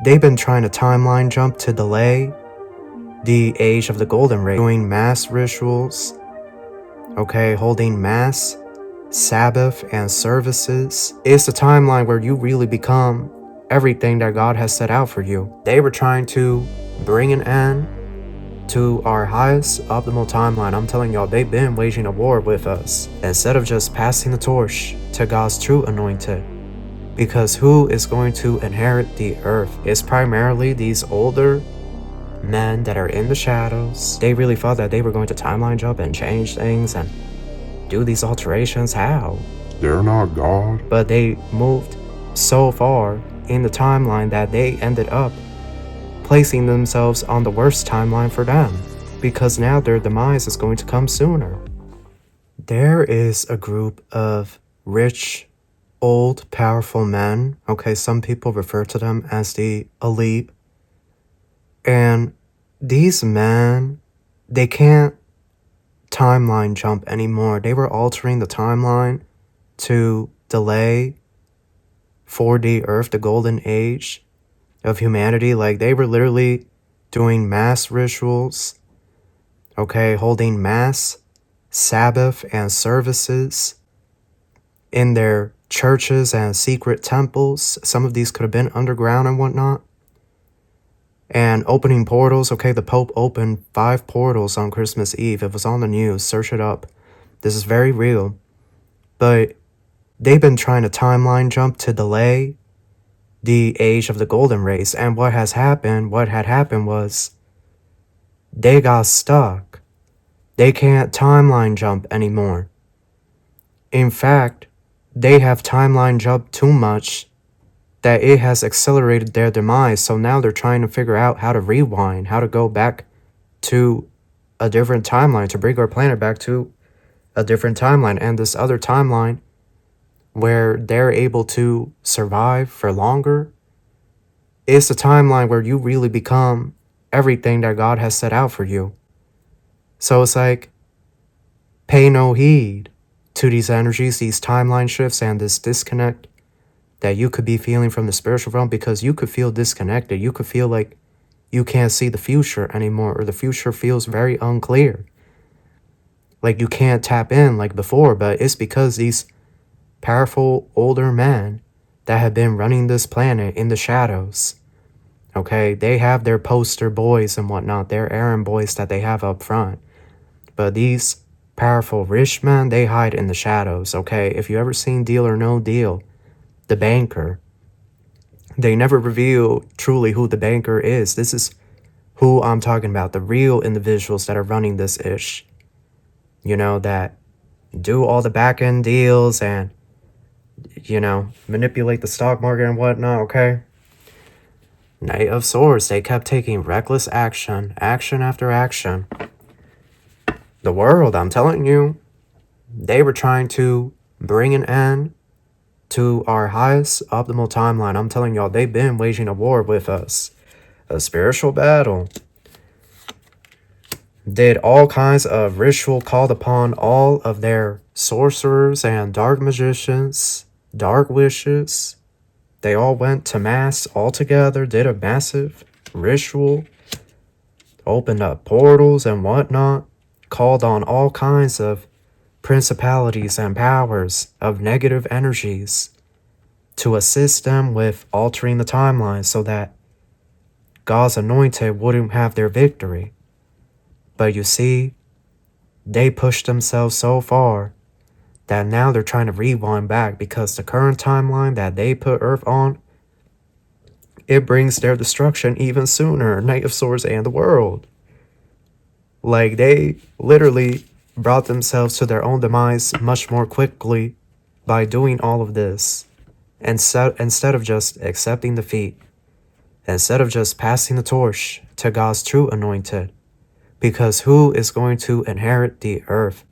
They've been trying to timeline jump to delay the age of the golden race, doing mass rituals, okay, holding mass, Sabbath, and services. It's the timeline where you really become everything that God has set out for you. They were trying to bring an end to our highest optimal timeline. I'm telling y'all, they've been waging a war with us instead of just passing the torch to God's true anointed. Because who is going to inherit the earth? It's primarily these older men that are in the shadows. They really thought that they were going to timeline jump and change things and do these alterations. How? They're not God. But they moved so far in the timeline that they ended up placing themselves on the worst timeline for them, because now their demise is going to come sooner. There is a group of rich, old, powerful men. Okay, some people refer to them as the elite. And these men, they can't timeline jump anymore. They were altering the timeline to delay 4D Earth, the golden age of humanity. Like, they were literally doing mass rituals, okay, holding mass, Sabbath, and services in their churches and secret temples. Some of these could have been underground and whatnot. And opening portals. Okay, the Pope opened 5 portals on Christmas Eve. It was on the news. Search it up. This is very real. But they've been trying to timeline jump to delay the age of the golden race. And what had happened was they got stuck. They can't timeline jump anymore. In fact, they have timeline jumped too much that it has accelerated their demise. So now they're trying to figure out how to rewind, how to go back to a different timeline, to bring our planet back to a different timeline. And this other timeline where they're able to survive for longer, it's the timeline where you really become everything that God has set out for you. So it's like, pay no heed to these energies, these timeline shifts, and this disconnect that you could be feeling from the spiritual realm, because you could feel disconnected. You could feel like you can't see the future anymore, or the future feels very unclear. Like you can't tap in like before, but it's because these powerful older men that have been running this planet in the shadows, okay, they have their poster boys and whatnot, their errand boys that they have up front. But these powerful rich men, they hide in the shadows, okay? If you ever seen Deal or No Deal, the banker, they never reveal truly who the banker is. This is who I'm talking about, the real individuals that are running this ish. You know, that do all the back-end deals and, you know, manipulate the stock market and whatnot, okay? Knight of Swords, they kept taking reckless action after action. The world, I'm telling you, they were trying to bring an end to our highest optimal timeline. I'm telling y'all, they've been waging a war with us. A spiritual battle. Did all kinds of ritual, called upon all of their sorcerers and dark magicians, dark wishes. They all went to mass all together, did a massive ritual, opened up portals and whatnot, called on all kinds of principalities and powers of negative energies to assist them with altering the timeline so that God's anointed wouldn't have their victory. But you see, they pushed themselves so far that now they're trying to rewind back, because the current timeline that they put Earth on, it brings their destruction even sooner. Knight of Swords and the world. Like, they literally brought themselves to their own demise much more quickly by doing all of this. Instead of just accepting defeat, instead of just passing the torch to God's true anointed. Because who is going to inherit the earth?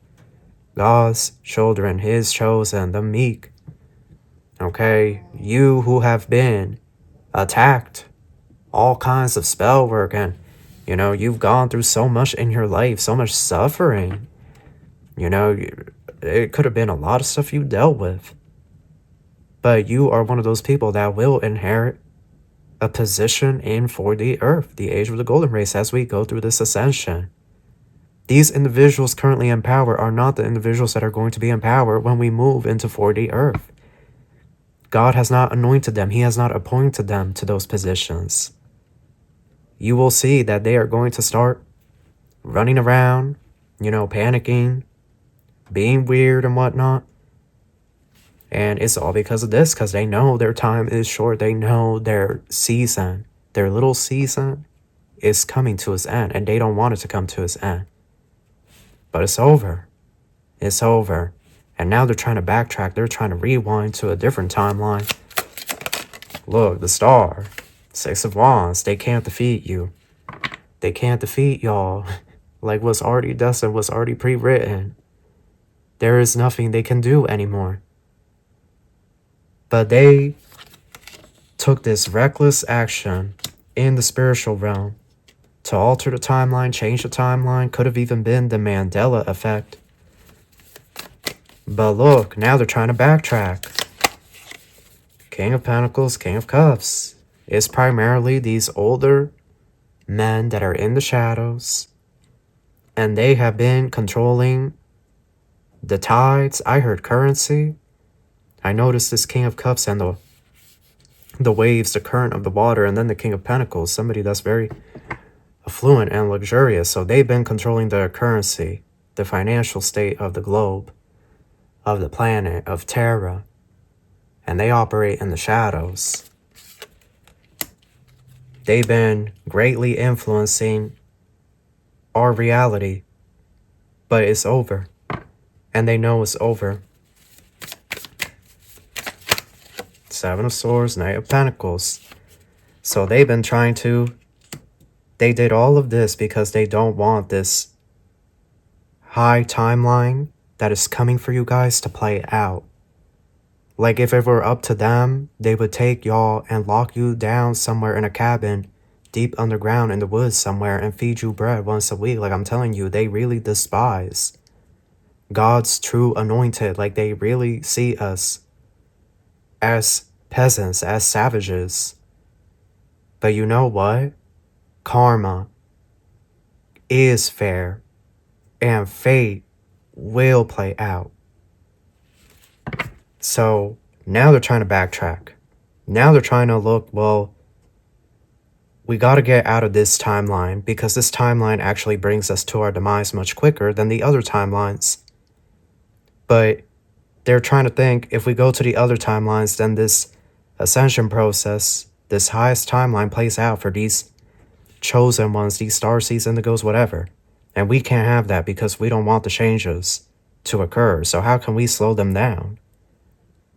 God's children, his chosen, the meek. Okay, you who have been attacked, all kinds of spell work, and you know, you've gone through so much in your life, so much suffering. You know, it could have been a lot of stuff you dealt with. But you are one of those people that will inherit a position in 4D Earth, the age of the golden race, as we go through this ascension. These individuals currently in power are not the individuals that are going to be in power when we move into 4D Earth. God has not anointed them. He has not appointed them to those positions. You will see that they are going to start running around, panicking, being weird and whatnot. And it's all because of this, because they know their time is short. They know their season, their little season is coming to its end, and they don't want it to come to its end. But it's over. It's over. And now they're trying to backtrack. They're trying to rewind to a different timeline. Look, the star. 6 of Wands. They can't defeat you. They can't defeat y'all. Like what's already destined, what's already pre-written. There is nothing they can do anymore. But they took this reckless action in the spiritual realm to alter the timeline, change the timeline. Could have even been the Mandela effect. But look, now they're trying to backtrack. King of Pentacles, King of Cups. It's primarily these older men that are in the shadows. And they have been controlling the tides. I heard currency. I noticed this King of Cups and the waves, the current of the water, and then the King of Pentacles, somebody that's very affluent and luxurious. So they've been controlling the currency, the financial state of the globe, of the planet, of Terra, and they operate in the shadows. They've been greatly influencing our reality, but it's over, and they know it's over. 7 of Swords, Knight of Pentacles. So they've been trying to, they did all of this because they don't want this high timeline that is coming for you guys to play out. Like if it were up to them, they would take y'all and lock you down somewhere in a cabin deep underground in the woods somewhere and feed you bread once a week. Like I'm telling you, they really despise God's true anointed. Like they really see us as peasants, as savages. But you know what? Karma is fair, and fate will play out. So now they're trying to backtrack. Now they're trying to look, well, we got to get out of this timeline because this timeline actually brings us to our demise much quicker than the other timelines. But they're trying to think, if we go to the other timelines, then this ascension process, this highest timeline plays out for these chosen ones, these starseeds, indigos, whatever. And we can't have that because we don't want the changes to occur. So how can we slow them down?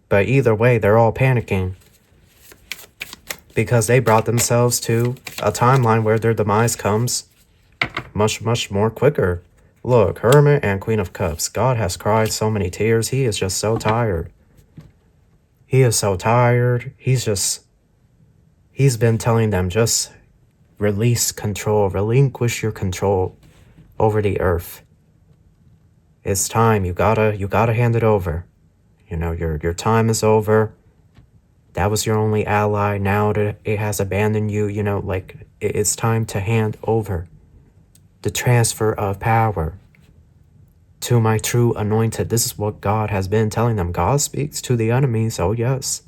But either way, they're all panicking because they brought themselves to a timeline where their demise comes much, much more quicker. Look, Hermit and Queen of Cups. God has cried so many tears. He is just so tired. He is so tired. He's been telling them, just release control, relinquish your control over the earth. It's time. You gotta hand it over. Your time is over. That was your only ally. Now that it has abandoned you, it's time to hand over the transfer of power to my true anointed. This is what God has been telling them. God speaks to the enemies. Oh, yes.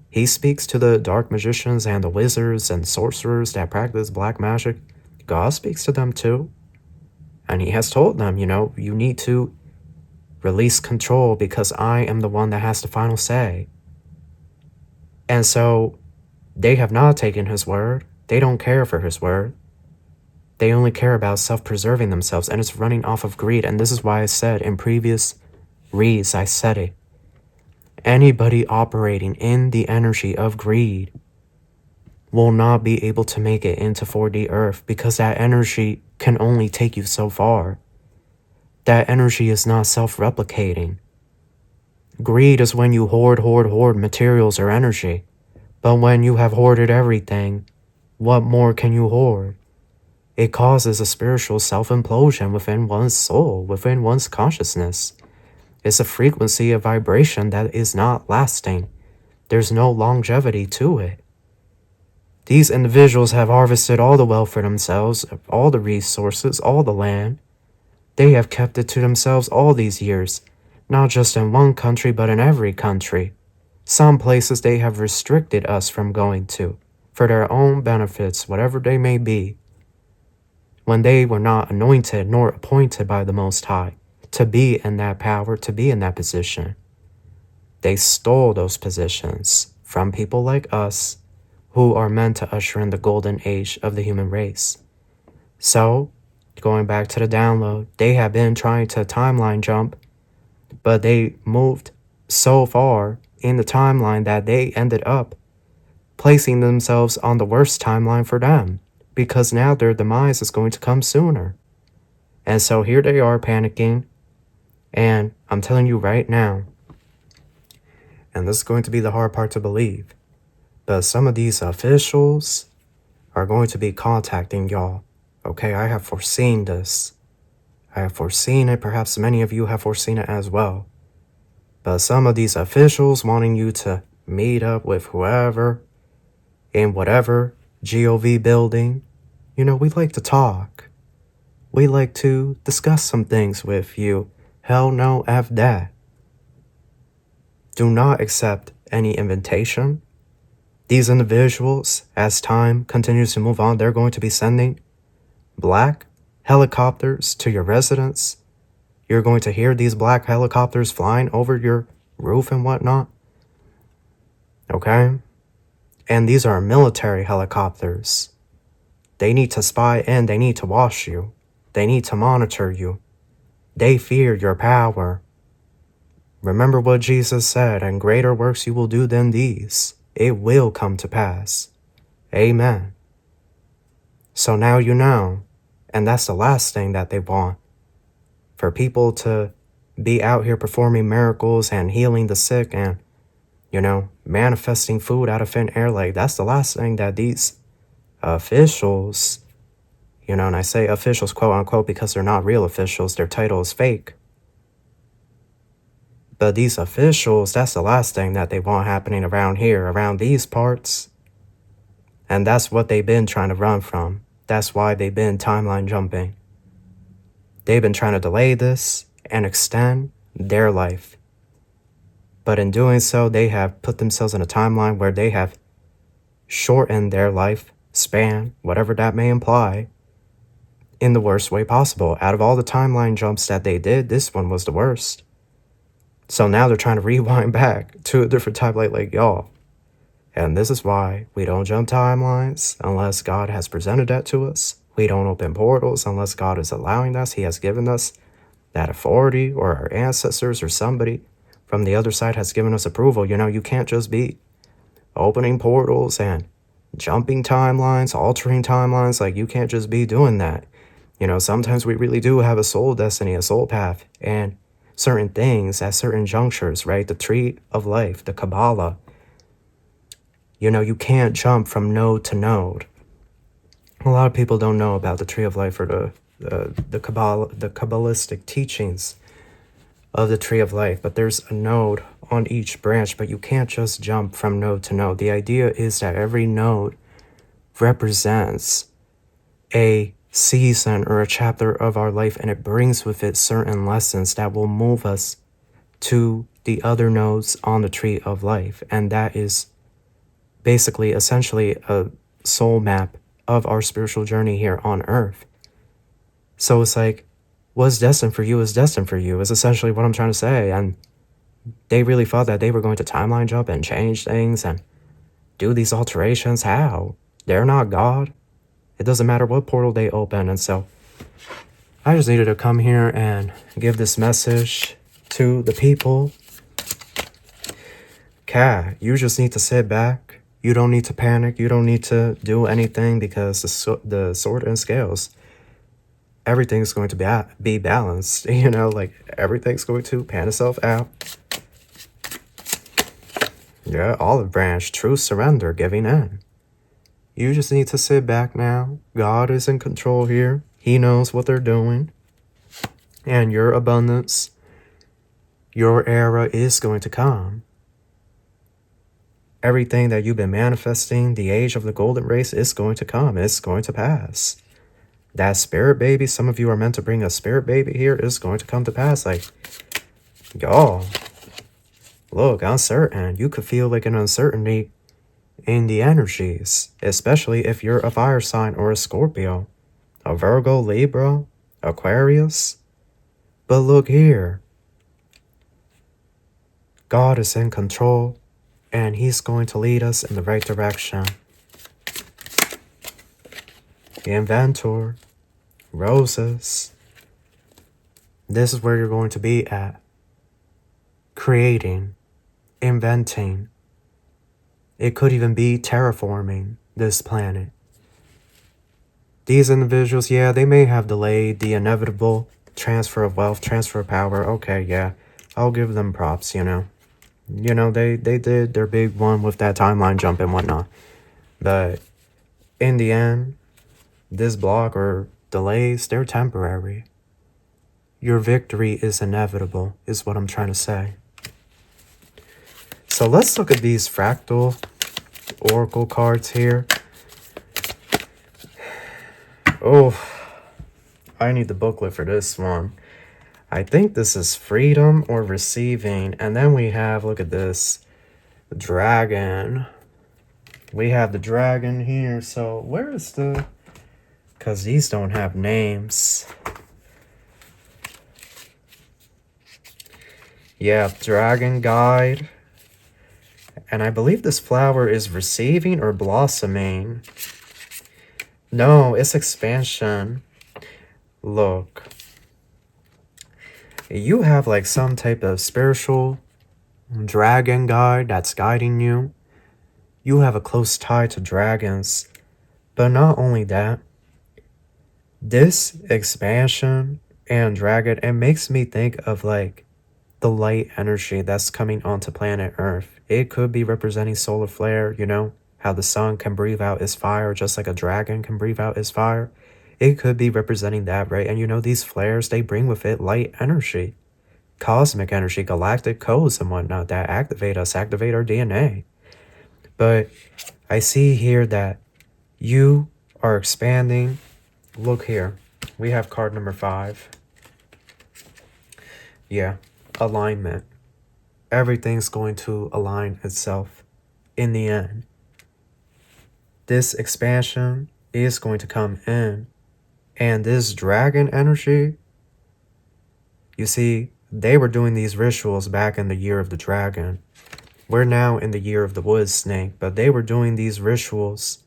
He speaks to the dark magicians and the wizards and sorcerers that practice black magic. God speaks to them too. And he has told them, you need to release control because I am the one that has the final say. And so they have not taken his word. They don't care for his word. They only care about self-preserving themselves, and it's running off of greed. And this is why I said in previous reads, I said it. Anybody operating in the energy of greed will not be able to make it into 4D Earth because that energy can only take you so far. That energy is not self-replicating. Greed is when you hoard materials or energy. But when you have hoarded everything, what more can you hoard? It causes a spiritual self-implosion within one's soul, within one's consciousness. It's a frequency, a vibration that is not lasting. There's no longevity to it. These individuals have harvested all the wealth for themselves, all the resources, all the land. They have kept it to themselves all these years, not just in one country, but in every country. Some places they have restricted us from going to, for their own benefits, whatever they may be, when they were not anointed nor appointed by the Most High to be in that power, to be in that position. They stole those positions from people like us who are meant to usher in the golden age of the human race. So, going back to the download, they have been trying to timeline jump, but they moved so far in the timeline that they ended up placing themselves on the worst timeline for them, because now their demise is going to come sooner. And so here they are panicking, and I'm telling you right now, and this is going to be the hard part to believe, but some of these officials are going to be contacting y'all. Okay, I have foreseen this. I have foreseen it. Perhaps many of you have foreseen it as well. But some of these officials wanting you to meet up with whoever in whatever GOV building. You know, we like to talk. We like to discuss some things with you. Hell no, F that. Do not accept any invitation. These individuals, as time continues to move on, they're going to be sending black helicopters to your residence. You're going to hear these black helicopters flying over your roof and whatnot. Okay? And these are military helicopters. They need to spy in. They need to watch you. They need to monitor you. They fear your power. Remember what Jesus said, and greater works you will do than these. It will come to pass. Amen. So now you know, and that's the last thing that they want. For people to be out here performing miracles and healing the sick and, you know, manifesting food out of thin air, like that's the last thing that these officials, you know, and I say officials quote unquote because they're not real officials, their title is fake. But these officials, that's the last thing that they want happening around here, around these parts. And that's what they've been trying to run from. That's why they've been timeline jumping. They've been trying to delay this and extend their life. But in doing so, they have put themselves in a timeline where they have shortened their life span, whatever that may imply, in the worst way possible. Out of all the timeline jumps that they did, this one was the worst. So now they're trying to rewind back to a different timeline like y'all. And this is why we don't jump timelines unless God has presented that to us. We don't open portals unless God is allowing us. He has given us that authority, or our ancestors or somebody from the other side has given us approval. You know, you can't just be opening portals and jumping timelines, altering timelines. Like, you can't just be doing that. You know, sometimes we really do have a soul destiny, a soul path, and certain things at certain junctures, right? The tree of life, the Kabbalah. You know, you can't jump from node to node. A lot of people don't know about the tree of life or the Kabbalah, the Kabbalistic teachings of the tree of life, but there's a node on each branch, but you can't just jump from node to node. The idea is that every node represents a season or a chapter of our life, and it brings with it certain lessons that will move us to the other nodes on the tree of life. And that is basically essentially a soul map of our spiritual journey here on earth. So it's like, what's destined for you is destined for you, is essentially what I'm trying to say. And they really thought that they were going to timeline jump and change things and do these alterations. How? They're not God. It doesn't matter what portal they open. And so I just needed to come here and give this message to the people. Cat, you just need to sit back. You don't need to panic. You don't need to do anything, because the sword and scales, everything's going to be balanced. You know, like everything's going to pan itself out. Yeah, olive branch, true surrender, giving in. You just need to sit back now. God is in control here. He knows what they're doing. And your abundance, your era is going to come. Everything that you've been manifesting, the age of the golden race is going to come. It's going to pass. That spirit baby, some of you are meant to bring a spirit baby here, is going to come to pass. Like, y'all, look, uncertain. You could feel like an uncertainty in the energies, especially if you're a fire sign or a Scorpio, a Virgo, Libra, Aquarius. But look here. God is in control, and he's going to lead us in the right direction. The inventor, roses. This is where you're going to be at. Creating, inventing. It could even be terraforming this planet. These individuals, yeah, they may have delayed the inevitable transfer of wealth, transfer of power. Okay, yeah, I'll give them props, you know. You know, they did their big one with that timeline jump and whatnot. But in the end, this block or delays, they're temporary. Your victory is inevitable, is what I'm trying to say. So let's look at these fractal oracle cards here. Oh, I need the booklet for this one. I think this is freedom or receiving. And then we have, look at this, the dragon. We have the dragon here. So where is the... Because these don't have names. Yeah, dragon guide. And I believe this flower is receiving or blossoming. No, it's expansion. Look. You have like some type of spiritual dragon guide that's guiding you. You have a close tie to dragons. But not only that, this expansion and dragon, it makes me think of like the light energy that's coming onto planet Earth. It could be representing solar flare, you know, how the sun can breathe out its fire just like a dragon can breathe out its fire. It could be representing that, right? And you know, these flares, they bring with it light energy, cosmic energy, galactic codes and whatnot that activate us, activate our DNA. But I see here that you are expanding. Look here. We have card number 5. Yeah, alignment. Everything's going to align itself in the end. This expansion is going to come in. And this dragon energy, you see, they were doing these rituals back in the year of the dragon. We're now in the year of the wood snake, but they were doing these rituals,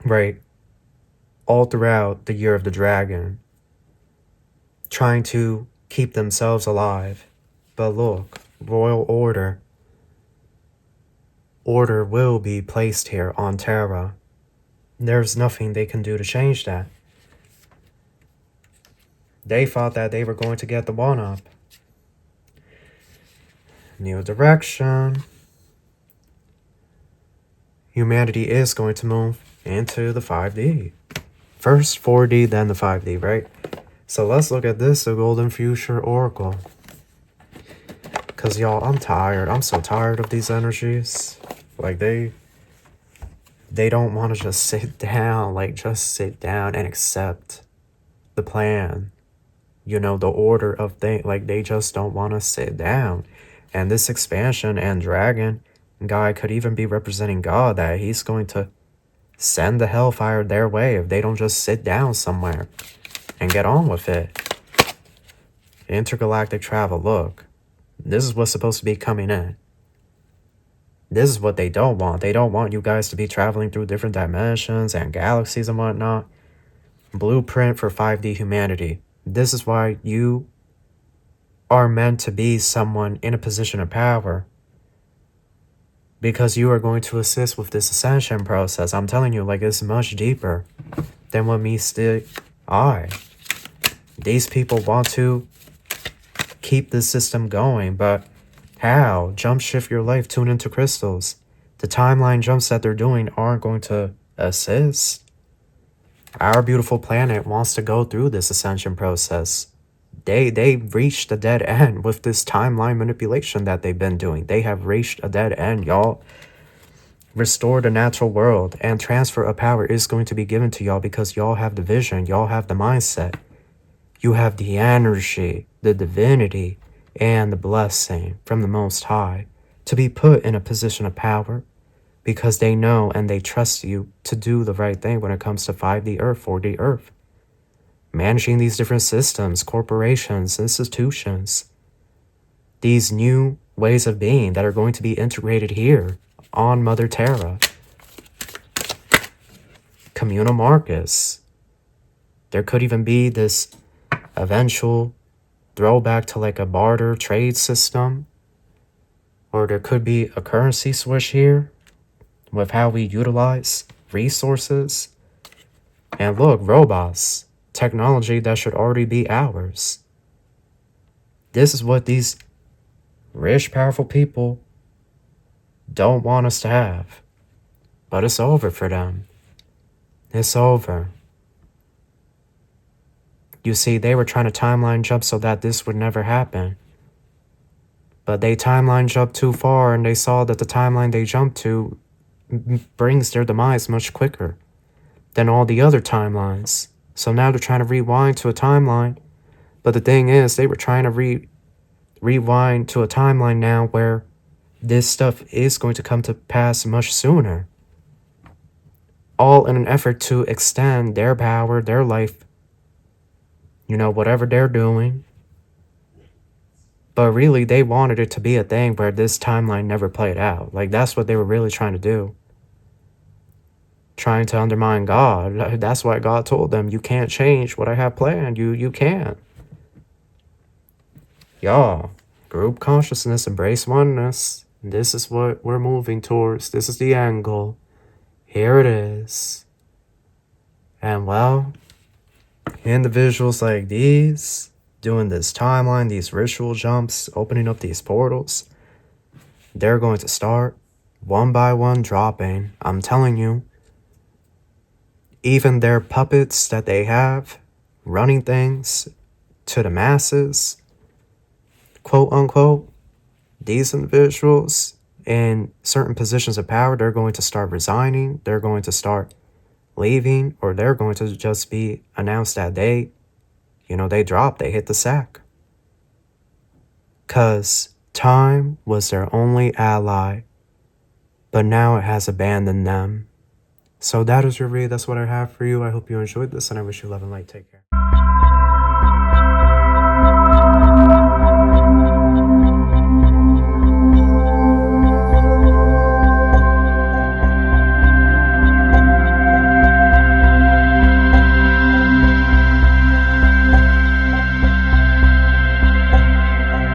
right, all throughout the year of the dragon, trying to keep themselves alive. But look, royal order. Order will be placed here on Terra. There's nothing they can do to change that. They thought that they were going to get the one-up. New direction. Humanity is going to move into the 5D. First 4D, then the 5D, right? So let's look at this, the Golden Future Oracle. Because, y'all, I'm tired. I'm so tired of these energies. Like, they don't want to just sit down. Like, just sit down and accept the plan. You know, the order of things. Like, they just don't want to sit down. And this expansion and dragon guy could even be representing God, that he's going to send the hellfire their way if they don't just sit down somewhere and get on with it. Intergalactic travel, look. This is what's supposed to be coming in. This is what they don't want. They don't want you guys to be traveling through different dimensions and galaxies and whatnot. Blueprint for 5D humanity. This is why you are meant to be someone in a position of power. Because you are going to assist with this ascension process. I'm telling you, like, it's much deeper than what meets the eye. These people want to keep the system going, but how? Jump shift your life, tune into crystals. The timeline jumps that they're doing aren't going to assist. Our beautiful planet wants to go through this ascension process. They've reached a dead end with this timeline manipulation that they've been doing. They have reached a dead end, y'all. Restore the natural world, and transfer of power is going to be given to y'all because y'all have the vision, y'all have the mindset. You have the energy, the divinity, and the blessing from the Most High to be put in a position of power because they know and they trust you to do the right thing when it comes to 5D Earth, 4D Earth. Managing these different systems, corporations, institutions, these new ways of being that are going to be integrated here on Mother Terra. Communal Marcus. There could even be this eventual throwback to like a barter trade system, or there could be a currency switch here with how we utilize resources. And look, robots, technology that should already be ours. This is what these rich, powerful people don't want us to have. But it's over for them. It's over. You see, they were trying to timeline jump so that this would never happen. But they timeline jumped too far, and they saw that the timeline they jumped to brings their demise much quicker than all the other timelines. So now they're trying to rewind to a timeline. But the thing is, they were trying to rewind to a timeline now where this stuff is going to come to pass much sooner. All in an effort to extend their power, their life, whatever they're doing. But really, they wanted it to be a thing where this timeline never played out. Like, that's what they were really trying to do. Trying to undermine God. That's why God told them, you can't change what I have planned. You can't. Y'all, group consciousness, embrace oneness. This is what we're moving towards. This is the angle. Here it is. And well, individuals like these, doing this timeline, these ritual jumps, opening up these portals, they're going to start one by one dropping. I'm telling you, even their puppets that they have running things to the masses, quote unquote, these individuals in certain positions of power, they're going to start resigning, they're going to start leaving, or they're going to just be announced that they dropped, they hit the sack. Because time was their only ally, but now it has abandoned them. So that is your read. That's what I have for you. I hope you enjoyed this, and I wish you love and light. Take care.